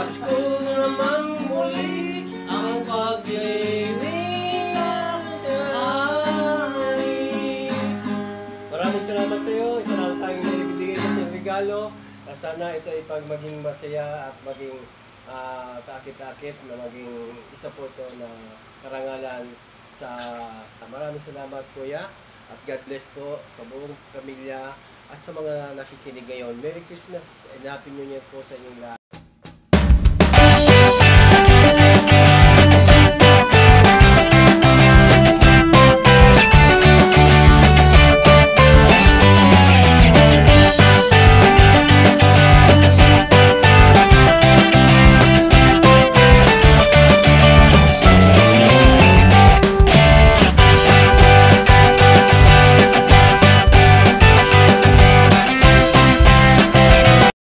Pasko na naman muli ang paglilingay. Maraming salamat sa iyo. Ito lang tayong naibigay sa regalo. Sana ito ay pag maging masaya at maging kaakit-akit na maging isa po ito na karangalan sa maraming salamat kuya at God bless po sa buong pamilya at sa mga nakikinig ngayon. Merry Christmas and Happy New Year po sa inyong lahat.